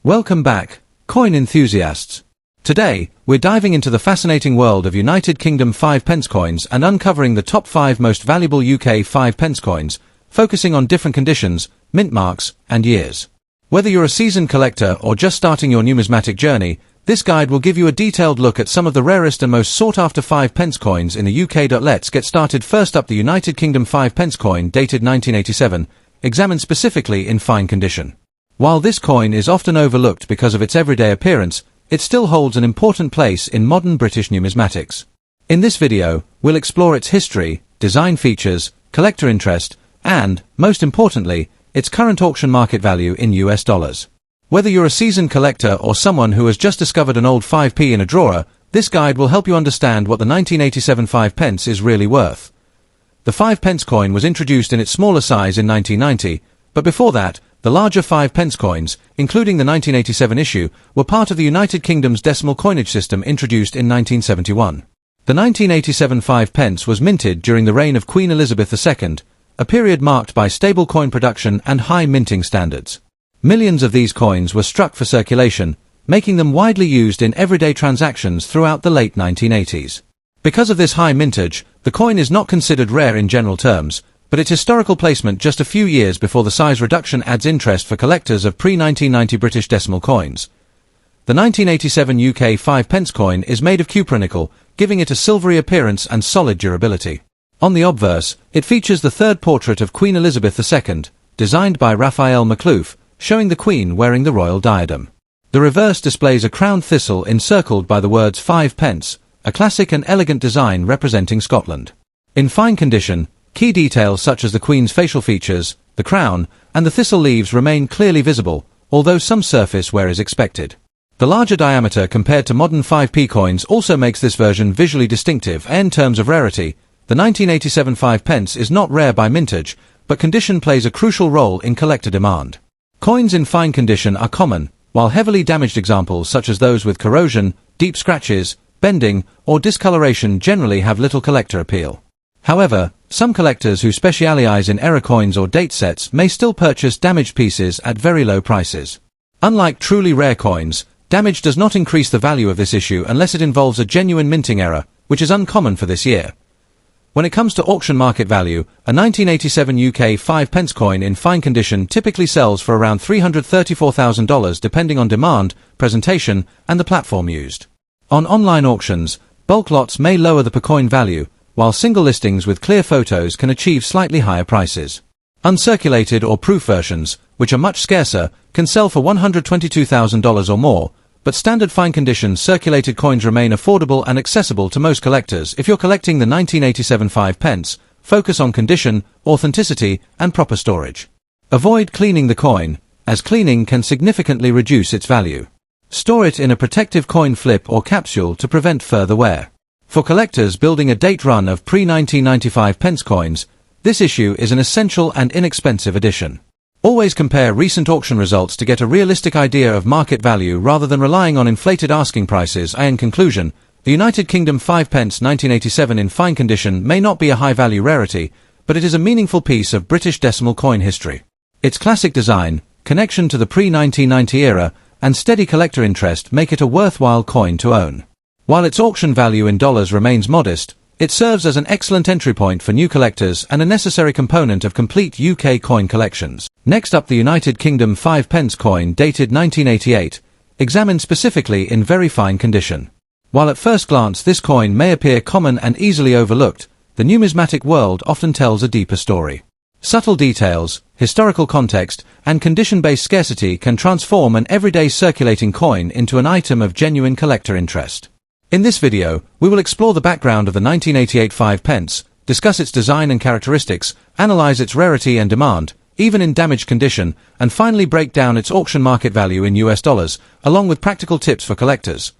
Welcome back, coin enthusiasts. Today, we're diving into the fascinating world of United Kingdom 5 pence coins and uncovering the top 5 most valuable UK 5 pence coins, focusing on different conditions, mint marks, and years. Whether you're a seasoned collector or just starting your numismatic journey, this guide will give you a detailed look at some of the rarest and most sought-after 5 pence coins in the UK. Let's get started. First up, the United Kingdom 5 pence coin, dated 1987, examined specifically in fine condition. While this coin is often overlooked because of its everyday appearance, it still holds an important place in modern British numismatics. In this video, we'll explore its history, design features, collector interest, and, most importantly, its current auction market value in US dollars. Whether you're a seasoned collector or someone who has just discovered an old 5p in a drawer, this guide will help you understand what the 1987 5 pence is really worth. The 5 pence coin was introduced in its smaller size in 1990, but before that, the larger 5 pence coins, including the 1987 issue, were part of the United Kingdom's decimal coinage system introduced in 1971. The 1987 5 pence was minted during the reign of Queen Elizabeth II, a period marked by stable coin production and high minting standards. Millions of these coins were struck for circulation, making them widely used in everyday transactions throughout the late 1980s. Because of this high mintage, the coin is not considered rare in general terms, but its historical placement just a few years before the size reduction adds interest for collectors of pre-1990 British decimal coins. The 1987 UK 5 pence coin is made of cupronickel, giving it a silvery appearance and solid durability. On the obverse, it features the third portrait of Queen Elizabeth II, designed by Raphael Macluf, showing the Queen wearing the royal diadem. The reverse displays a crowned thistle encircled by the words 5 pence, a classic and elegant design representing Scotland. In fine condition, key details such as the Queen's facial features, the crown, and the thistle leaves remain clearly visible, although some surface wear is expected. The larger diameter compared to modern 5p coins also makes this version visually distinctive. In terms of rarity, the 1987 5 pence is not rare by mintage, but condition plays a crucial role in collector demand. Coins in fine condition are common, while heavily damaged examples such as those with corrosion, deep scratches, bending, or discoloration generally have little collector appeal. However, some collectors who specialize in error coins or date sets may still purchase damaged pieces at very low prices. Unlike truly rare coins, damage does not increase the value of this issue unless it involves a genuine minting error, which is uncommon for this year. When it comes to auction market value, a 1987 UK 5 pence coin in fine condition typically sells for around $334,000 depending on demand, presentation, and the platform used. On online auctions, bulk lots may lower the per coin value, while single listings with clear photos can achieve slightly higher prices. Uncirculated or proof versions, which are much scarcer, can sell for $122,000 or more, but standard fine condition circulated coins remain affordable and accessible to most collectors. If you're collecting the 1987 5 pence, focus on condition, authenticity, and proper storage. Avoid cleaning the coin, as cleaning can significantly reduce its value. Store it in a protective coin flip or capsule to prevent further wear. For collectors building a date run of pre-1995 pence coins, this issue is an essential and inexpensive addition. Always compare recent auction results to get a realistic idea of market value rather than relying on inflated asking prices. In conclusion, the United Kingdom 5 pence 1987 in fine condition may not be a high-value rarity, but it is a meaningful piece of British decimal coin history. Its classic design, connection to the pre-1990 era, and steady collector interest make it a worthwhile coin to own. While its auction value in dollars remains modest, it serves as an excellent entry point for new collectors and a necessary component of complete UK coin collections. Next up, the United Kingdom 5 pence coin dated 1988, examined specifically in very fine condition. While at first glance this coin may appear common and easily overlooked, the numismatic world often tells a deeper story. Subtle details, historical context, and condition-based scarcity can transform an everyday circulating coin into an item of genuine collector interest. In this video, we will explore the background of the 1988 5 pence, discuss its design and characteristics, analyze its rarity and demand, even in damaged condition, and finally break down its auction market value in US dollars, along with practical tips for collectors.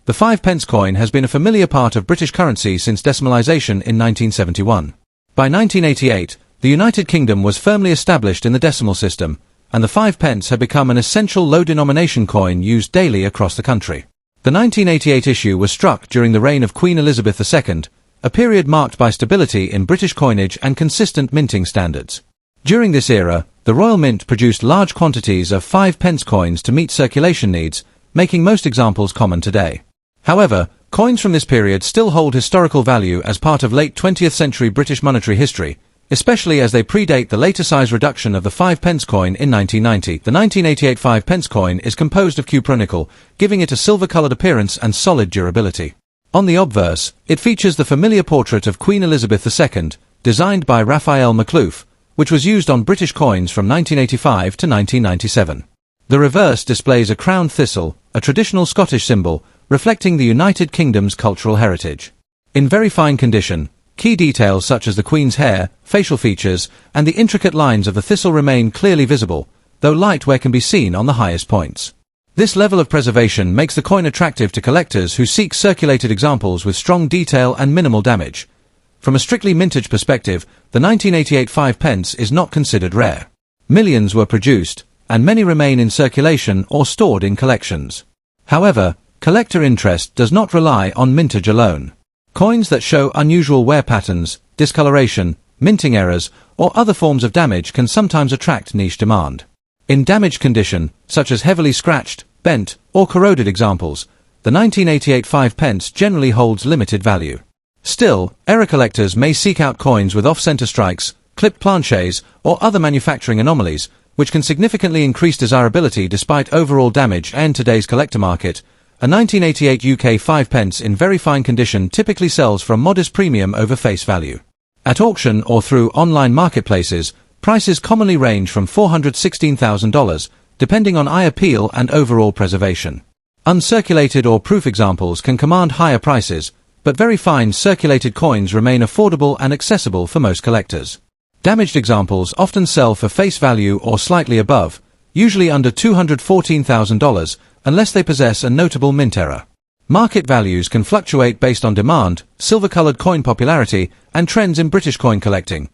The 5 pence coin has been a familiar part of British currency since decimalisation in 1971. By 1988, the United Kingdom was firmly established in the decimal system, and the 5 pence had become an essential low-denomination coin used daily across the country. The 1988 issue was struck during the reign of Queen Elizabeth II, a period marked by stability in British coinage and consistent minting standards. During this era, The Royal Mint produced large quantities of 5 pence coins to meet circulation needs, making most examples common today. However, coins from this period still hold historical value as part of late 20th century British monetary history, especially as they predate the later size reduction of the 5 pence coin in 1990. The 1988 5 pence coin is composed of cupronickel, giving it a silver-colored appearance and solid durability. On the obverse, it features the familiar portrait of Queen Elizabeth II, designed by Raphael Macluf, which was used on British coins from 1985 to 1997. The reverse displays a crowned thistle, a traditional Scottish symbol, reflecting the United Kingdom's cultural heritage. In very fine condition, key details such as the Queen's hair, facial features, and the intricate lines of the thistle remain clearly visible, though light wear can be seen on the highest points. This level of preservation makes the coin attractive to collectors who seek circulated examples with strong detail and minimal damage. From a strictly mintage perspective, the 1988 5 pence is not considered rare. Millions were produced, and many remain in circulation or stored in collections. However, collector interest does not rely on mintage alone. Coins that show unusual wear patterns, discoloration, minting errors, or other forms of damage can sometimes attract niche demand. In damaged condition, such as heavily scratched, bent, or corroded examples, the 1988 5 pence generally holds limited value. Still, error collectors may seek out coins with off-center strikes, clipped planchets, or other manufacturing anomalies, which can significantly increase desirability despite overall damage. And today's collector market, a 1988 UK 5 pence in very fine condition typically sells for a modest premium over face value. At auction or through online marketplaces, prices commonly range from $416,000, depending on eye appeal and overall preservation. Uncirculated or proof examples can command higher prices, but very fine circulated coins remain affordable and accessible for most collectors. Damaged examples often sell for face value or slightly above, usually under $214,000, unless they possess a notable mint error. Market values can fluctuate based on demand, silver-colored coin popularity, and trends in British coin collecting.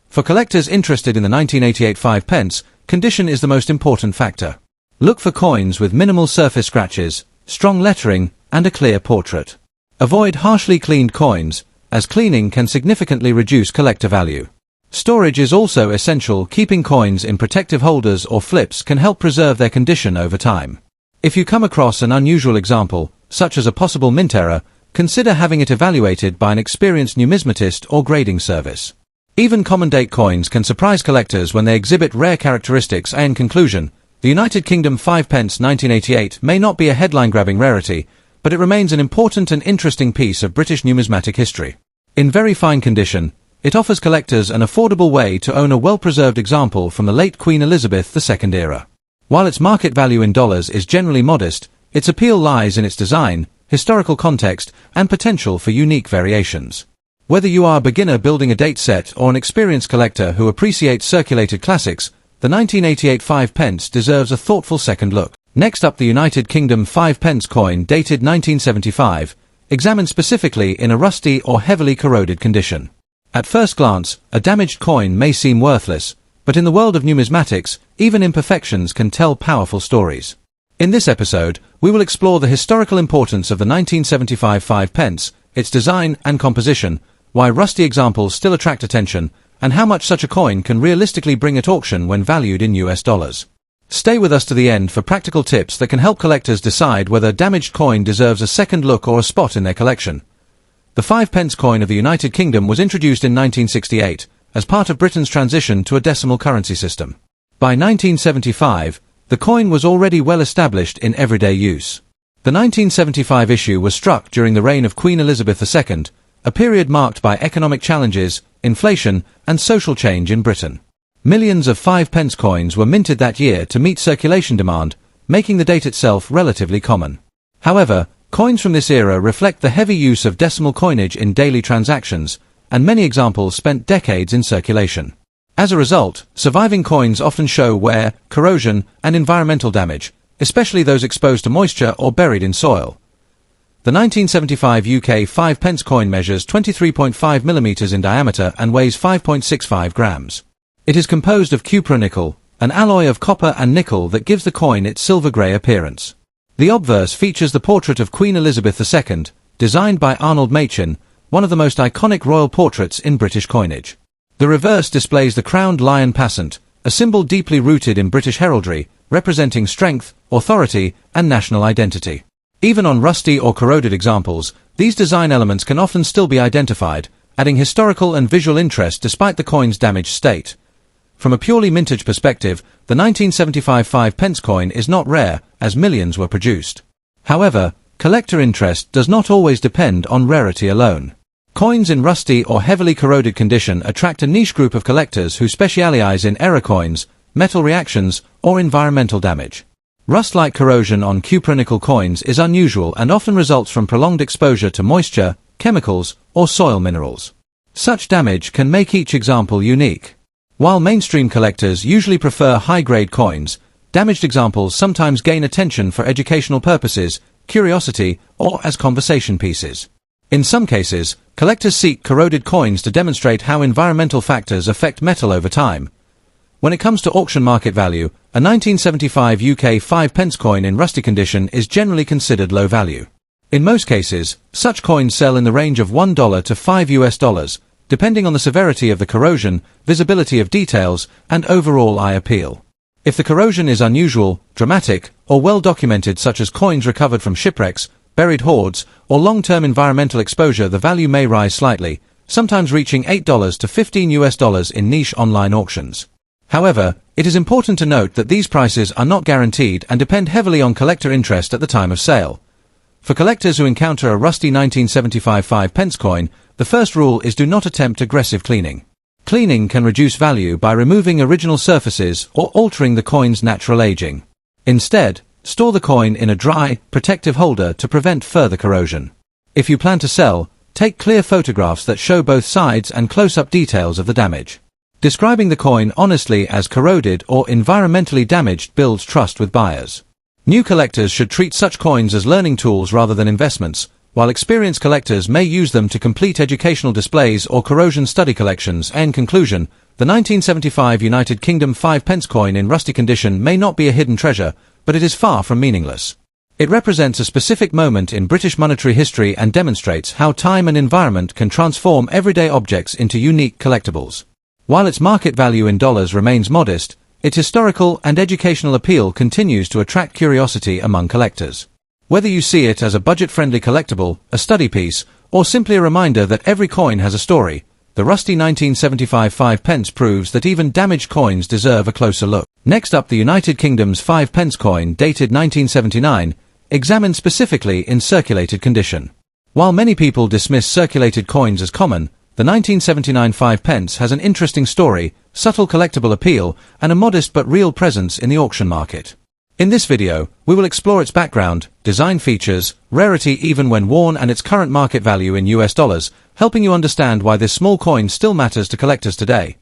For collectors interested in the 1988 5 pence, condition is the most important factor. Look for coins with minimal surface scratches, strong lettering, and a clear portrait. Avoid harshly cleaned coins, as cleaning can significantly reduce collector value. Storage is also essential. Keeping coins in protective holders or flips can help preserve their condition over time. If you come across an unusual example, such as a possible mint error, consider having it evaluated by an experienced numismatist or grading service. Even common date coins can surprise collectors when they exhibit rare characteristics. In conclusion, the United Kingdom 5 pence 1988 may not be a headline-grabbing rarity, but it remains an important and interesting piece of British numismatic history. In very fine condition, it offers collectors an affordable way to own a well-preserved example from the late Queen Elizabeth II era. While its market value in dollars is generally modest, its appeal lies in its design, historical context, and potential for unique variations. Whether you are a beginner building a date set or an experienced collector who appreciates circulated classics, the 1988 5 pence deserves a thoughtful second look. Next up, the United Kingdom 5 pence coin dated 1975, examined specifically in a rusty or heavily corroded condition. At first glance, a damaged coin may seem worthless, but in the world of numismatics, even imperfections can tell powerful stories. In this episode, we will explore the historical importance of the 1975 5 pence, its design and composition, why rusty examples still attract attention, and how much such a coin can realistically bring at auction when valued in US dollars. Stay with us to the end for practical tips that can help collectors decide whether a damaged coin deserves a second look or a spot in their collection. The 5 pence coin of the United Kingdom was introduced in 1968, as part of Britain's transition to a decimal currency system. By 1975, the coin was already well established in everyday use. The 1975 issue was struck during the reign of Queen Elizabeth II, a period marked by economic challenges, inflation, and social change in Britain. Millions of 5 pence coins were minted that year to meet circulation demand, making the date itself relatively common. However, coins from this era reflect the heavy use of decimal coinage in daily transactions, and many examples spent decades in circulation. As a result, surviving coins often show wear, corrosion, and environmental damage, especially those exposed to moisture or buried in soil. The 1975 UK 5 pence coin measures 23.5 mm in diameter and weighs 5.65 grams. It is composed of cupronickel, an alloy of copper and nickel that gives the coin its silver-grey appearance. The obverse features the portrait of Queen Elizabeth II, designed by Arnold Machin, one of the most iconic royal portraits in British coinage. The reverse displays the crowned lion passant, a symbol deeply rooted in British heraldry, representing strength, authority, and national identity. Even on rusty or corroded examples, these design elements can often still be identified, adding historical and visual interest despite the coin's damaged state. From a purely mintage perspective, the 1975 5p coin is not rare, as millions were produced. However, collector interest does not always depend on rarity alone. Coins in rusty or heavily corroded condition attract a niche group of collectors who specialize in error coins, metal reactions, or environmental damage. Rust-like corrosion on cupronickel coins is unusual and often results from prolonged exposure to moisture, chemicals, or soil minerals. Such damage can make each example unique. While mainstream collectors usually prefer high-grade coins, damaged examples sometimes gain attention for educational purposes, curiosity, or as conversation pieces. In some cases, collectors seek corroded coins to demonstrate how environmental factors affect metal over time. When it comes to auction market value, a 1975 UK 5p coin in rusty condition is generally considered low value. In most cases, such coins sell in the range of $1 to $5, depending on the severity of the corrosion, visibility of details, and overall eye appeal. If the corrosion is unusual, dramatic, or well documented, such as coins recovered from shipwrecks, buried hoards, or long-term environmental exposure, the value may rise slightly, sometimes reaching $8 to $15 in niche online auctions. However, it is important to note that these prices are not guaranteed and depend heavily on collector interest at the time of sale. For collectors who encounter a rusty 1975 5p coin, the first rule is do not attempt aggressive cleaning. Cleaning can reduce value by removing original surfaces or altering the coin's natural aging. Instead, store the coin in a dry, protective holder to prevent further corrosion. If you plan to sell, take clear photographs that show both sides and close-up details of the damage. Describing the coin honestly as corroded or environmentally damaged builds trust with buyers. New collectors should treat such coins as learning tools rather than investments, while experienced collectors may use them to complete educational displays or corrosion study collections. In conclusion, the 1975 United Kingdom 5p coin in rusty condition may not be a hidden treasure, but it is far from meaningless. It represents a specific moment in British monetary history and demonstrates how time and environment can transform everyday objects into unique collectibles. While its market value in dollars remains modest, its historical and educational appeal continues to attract curiosity among collectors. Whether you see it as a budget-friendly collectible, a study piece, or simply a reminder that every coin has a story, the rusty 1975 5p proves that even damaged coins deserve a closer look. Next up, the United Kingdom's 5p coin, dated 1979, examined specifically in circulated condition. While many people dismiss circulated coins as common, the 1979 5p has an interesting story, subtle collectible appeal, and a modest but real presence in the auction market. In this video, we will explore its background, design features, rarity even when worn, and its current market value in US dollars, helping you understand why this small coin still matters to collectors today.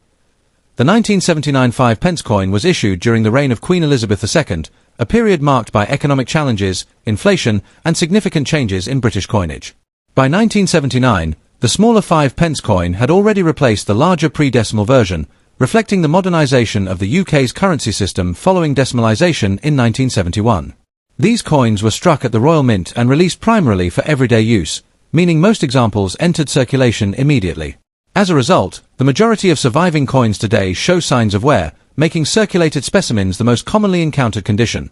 The 1979 5p coin was issued during the reign of Queen Elizabeth II, a period marked by economic challenges, inflation, and significant changes in British coinage. By 1979, the smaller 5p coin had already replaced the larger pre-decimal version, reflecting the modernization of the UK's currency system following decimalisation in 1971. These coins were struck at the Royal Mint and released primarily for everyday use, meaning most examples entered circulation immediately. As a result, the majority of surviving coins today show signs of wear, making circulated specimens the most commonly encountered condition.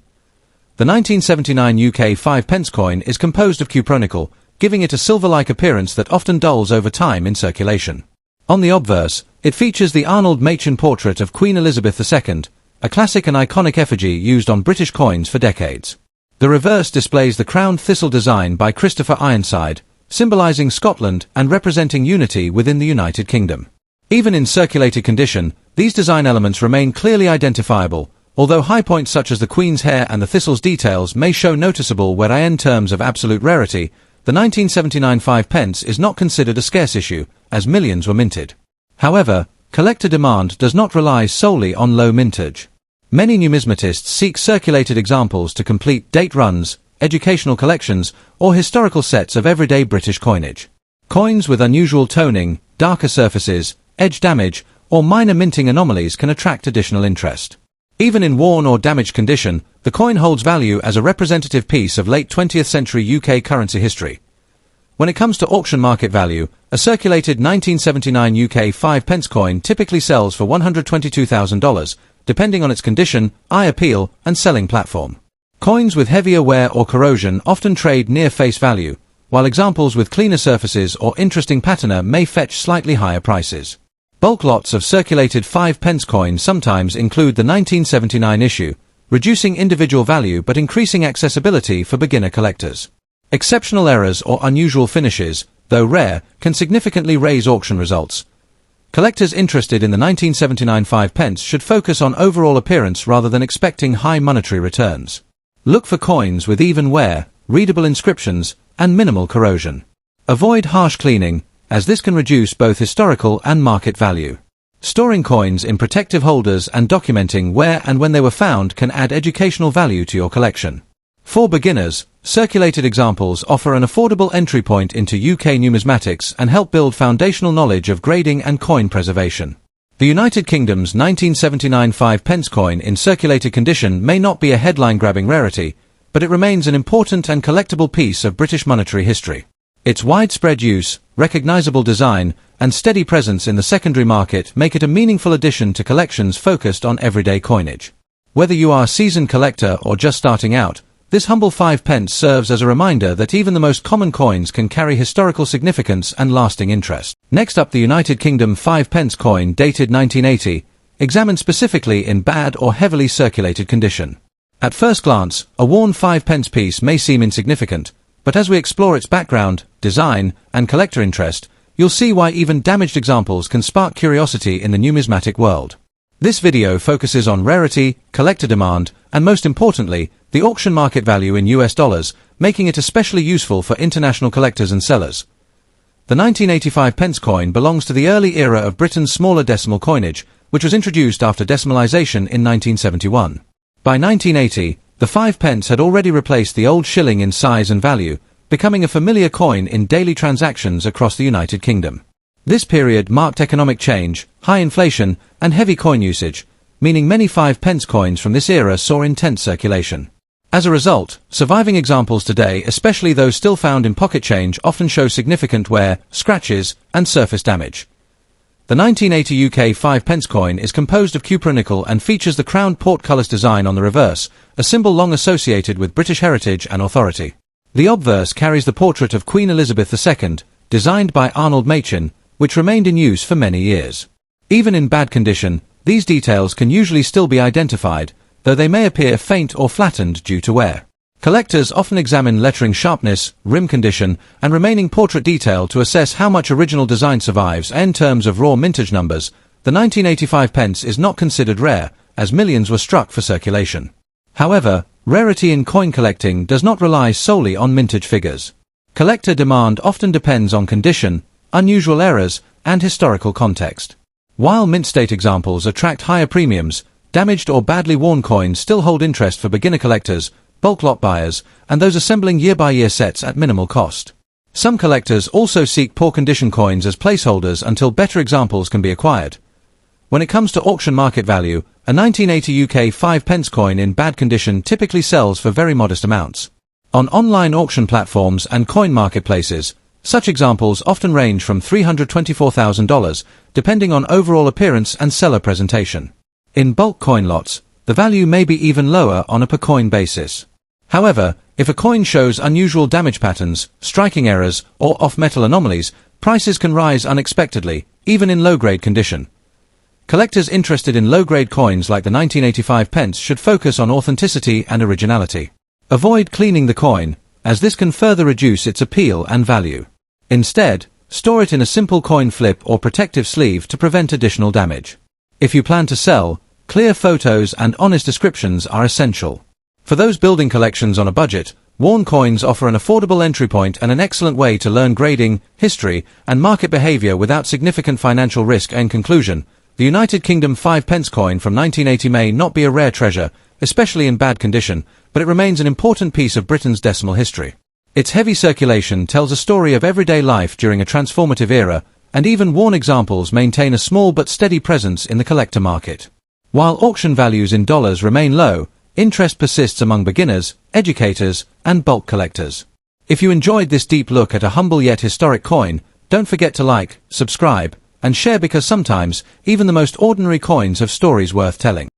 The 1979 UK 5p coin is composed of cupronickel, giving it a silver-like appearance that often dulls over time in circulation. On the obverse, it features the Arnold Machin portrait of Queen Elizabeth II, a classic and iconic effigy used on British coins for decades. The reverse displays the crowned thistle design by Christopher Ironside, symbolising Scotland and representing unity within the United Kingdom. Even in circulated condition, these design elements remain clearly identifiable, although high points such as the Queen's hair and the thistle's details may show noticeable wear. In terms of absolute rarity, the 1979 5p is not considered a scarce issue, as millions were minted. However, collector demand does not rely solely on low mintage. Many numismatists seek circulated examples to complete date runs, educational collections, or historical sets of everyday British coinage. Coins with unusual toning, darker surfaces, edge damage, or minor minting anomalies can attract additional interest. Even in worn or damaged condition, the coin holds value as a representative piece of late 20th century UK currency history. When it comes to auction market value, a circulated 1979 UK 5p coin typically sells for $122,000, depending on its condition, eye appeal, and selling platform. Coins with heavier wear or corrosion often trade near face value, while examples with cleaner surfaces or interesting patina may fetch slightly higher prices. Bulk lots of circulated 5 pence coins sometimes include the 1979 issue, reducing individual value but increasing accessibility for beginner collectors. Exceptional errors or unusual finishes, though rare, can significantly raise auction results. Collectors interested in the 1979 5 pence should focus on overall appearance rather than expecting high monetary returns. Look for coins with even wear, readable inscriptions, and minimal corrosion. Avoid harsh cleaning, as this can reduce both historical and market value. Storing coins in protective holders and documenting where and when they were found can add educational value to your collection. For beginners, circulated examples offer an affordable entry point into UK numismatics and help build foundational knowledge of grading and coin preservation. The United Kingdom's 1979 5 pence coin in circulated condition may not be a headline-grabbing rarity, but it remains an important and collectible piece of British monetary history. Its widespread use, recognizable design, and steady presence in the secondary market make it a meaningful addition to collections focused on everyday coinage. Whether you are a seasoned collector or just starting out, this humble 5 pence serves as a reminder that even the most common coins can carry historical significance and lasting interest. Next up, the United Kingdom 5 pence coin dated 1980, examined specifically in bad or heavily circulated condition. At first glance, a worn 5 pence piece may seem insignificant, but as we explore its background, design, and collector interest, you'll see why even damaged examples can spark curiosity in the numismatic world. This video focuses on rarity, collector demand, and most importantly, the auction market value in US dollars, making it especially useful for international collectors and sellers. The 1985 pence coin belongs to the early era of Britain's smaller decimal coinage, which was introduced after decimalisation in 1971. By 1980, the 5 pence had already replaced the old shilling in size and value, becoming a familiar coin in daily transactions across the United Kingdom. This period marked economic change, high inflation, and heavy coin usage, meaning many 5 pence coins from this era saw intense circulation. As a result, surviving examples today, especially those still found in pocket change, often show significant wear, scratches, and surface damage. The 1980 UK 5 pence coin is composed of cupronickel and features the crowned portcullis design on the reverse, a symbol long associated with British heritage and authority. The obverse carries the portrait of Queen Elizabeth II, designed by Arnold Machin, which remained in use for many years. Even in bad condition, these details can usually still be identified, though they may appear faint or flattened due to wear. Collectors often examine lettering sharpness, rim condition, and remaining portrait detail to assess how much original design survives. In terms of raw mintage numbers, the 1985 pence is not considered rare, as millions were struck for circulation. However, rarity in coin collecting does not rely solely on mintage figures. Collector demand often depends on condition, unusual errors, and historical context. While mint state examples attract higher premiums, damaged or badly worn coins still hold interest for beginner collectors, bulk lot buyers, and those assembling year-by-year sets at minimal cost. Some collectors also seek poor condition coins as placeholders until better examples can be acquired. When it comes to auction market value, a 1980 UK 5 pence coin in bad condition typically sells for very modest amounts. On online auction platforms and coin marketplaces, such examples often range from $324,000, depending on overall appearance and seller presentation. In bulk coin lots, the value may be even lower on a per-coin basis. However, if a coin shows unusual damage patterns, striking errors, or off-metal anomalies, prices can rise unexpectedly, even in low-grade condition. Collectors interested in low-grade coins like the 1985 pence should focus on authenticity and originality. Avoid cleaning the coin, as this can further reduce its appeal and value. Instead, store it in a simple coin flip or protective sleeve to prevent additional damage. If you plan to sell, clear photos and honest descriptions are essential. For those building collections on a budget, worn coins offer an affordable entry point and an excellent way to learn grading, history, and market behavior without significant financial risk. In conclusion, the United Kingdom 5 pence coin from 1980 may not be a rare treasure, especially in bad condition, but it remains an important piece of Britain's decimal history. Its heavy circulation tells a story of everyday life during a transformative era, and even worn examples maintain a small but steady presence in the collector market. While auction values in dollars remain low, interest persists among beginners, educators, and bulk collectors. If you enjoyed this deep look at a humble yet historic coin, don't forget to like, subscribe, and share, because sometimes even the most ordinary coins have stories worth telling.